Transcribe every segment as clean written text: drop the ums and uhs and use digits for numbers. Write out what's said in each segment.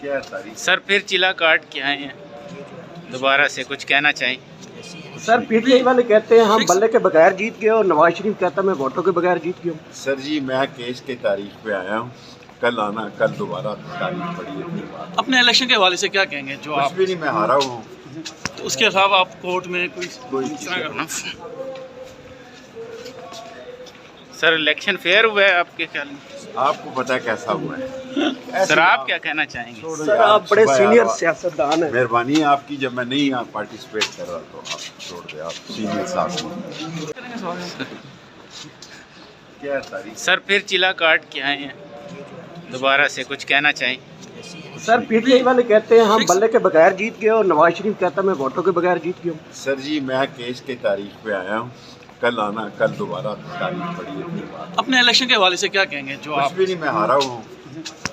क्या तारीख सर फिर चिल्ला काट के आए हैं, दोबारा से कुछ कहना चाहें? सर पीटीआई वाले कहते हैं हम बल्ले के बगैर जीत गए और नवाज शरीफ कहता मैं वोटों के बगैर जीत गया हूँ। सर जी मैं केस के तारीख पे आया हूँ, कल आना, कल दोबारा तारीख पड़ी है। अपने इलेक्शन के हवाले से क्या कहेंगे जो आप कुछ भी नहीं, मैं हारा हुआ हूँ। तो उसके अलावा आप कोर्ट में कोई कोई करना सर इलेक्शन फेयर हुआ है आपके ख्याल में? आपको पता है कैसा हुआ है। सर आप क्या कहना चाहेंगे? सर आप बड़े सीनियर सियासतदान हैं। मेहरबानी है आपकी, जब मैं नहीं यहाँ पार्टिसिपेट कर रहा तो आप छोड़ दे, आप सीनियर साहब। क्या तारीख सर फिर चिल्ला काट के आए हैं, दोबारा से कुछ कहना चाहें? सर पीटीआई वाले कहते हैं हम बल्ले के बगैर जीत गए और नवाज शरीफ कहता मैं वोटों के बगैर जीत गया हूँ। सर जी मैं केस के तारीख पे आया हूँ, कल आना, कल दोबारा तारीख पड़ी है। अपने इलेक्शन के हवाले से क्या कहेंगे जो कुछ आप भी नहीं, मैं हारा हुआ हूँ।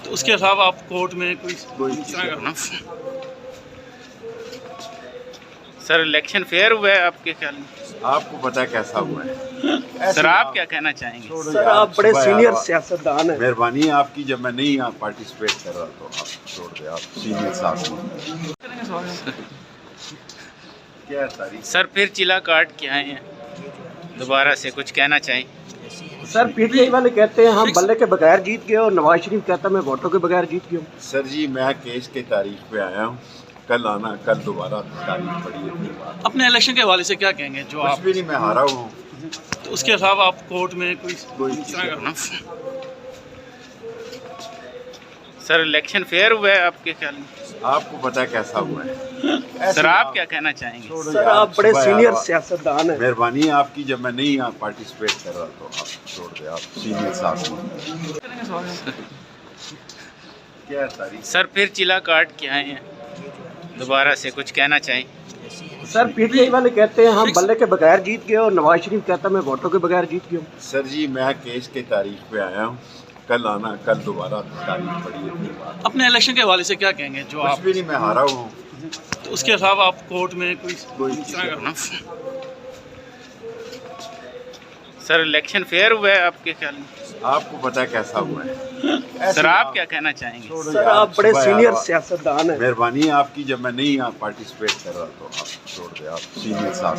तो उसके अलावा आप कोर्ट में कोई करना सर इलेक्शन फेयर हुआ है आपके ख्याल में? आपको पता है कैसा हुआ है। सर आप क्या कहना चाहेंगे? सर आप बड़े सीनियर सियासतदान हैं। मेहरबानी है आपकी, जब मैं नहीं यहाँ पार्टिसिपेट कर रहा तो आप छोड़ दे, आप सीनियर साहब। क्या तारीख सर फिर चिल्ला काट के आए हैं, दोबारा से कुछ कहना चाहें? सर पीटीआई वाले कहते हैं हम बल्ले के बगैर जीत गए और नवाज शरीफ कहता मैं वोटों के बगैर जीत गया हूँ। सर जी मैं केस के तारीख पे आया हूँ, कल आना, कल दोबारा तारीख पड़ी है। अपने इलेक्शन के हवाले से क्या कहेंगे जो कुछ आप भी नहीं, मैं हारा हुआ हूँ। तो उसके अलावा आप कोर्ट में कोई करना सर इलेक्शन फेयर हुआ है आपके ख्याल में? आपको पता है कैसा हुआ है। सर आप क्या कहना चाहेंगे? सर आप बड़े सीनियर सियासतदान हैं। मेहरबानी है आपकी, जब मैं नहीं यहाँ पार्टिसिपेट कर रहा तो आप छोड़ दे, आप सीनियर साहब। क्या तारीख सर फिर चिल्ला काट के आए हैं, दोबारा से कुछ कहना चाहें? सर पीटीआई वाले कहते हैं हम बल्ले के बगैर जीत गए और नवाज शरीफ कहता मैं वोटों के बगैर जीत गया हूँ। सर जी मैं केस के तारीख पे आया हूँ, कल आना, कल दोबारा तारीख पड़ी है। अपने इलेक्शन के हवाले से क्या कहेंगे जो कुछ आप भी नहीं, मैं हारा हुआ हूँ। तो उसके अलावा आप कोर्ट में कोई करना सर इलेक्शन फेयर हुआ है आपके ख्याल में? आपको पता है कैसा हुआ है। सर आप क्या कहना चाहेंगे? सर आप बड़े सीनियर सियासतदान हैं। मेहरबानी है आपकी, जब मैं नहीं यहाँ पार्टिसिपेट कर रहा तो आप छोड़ दे, आप सीनियर साहब।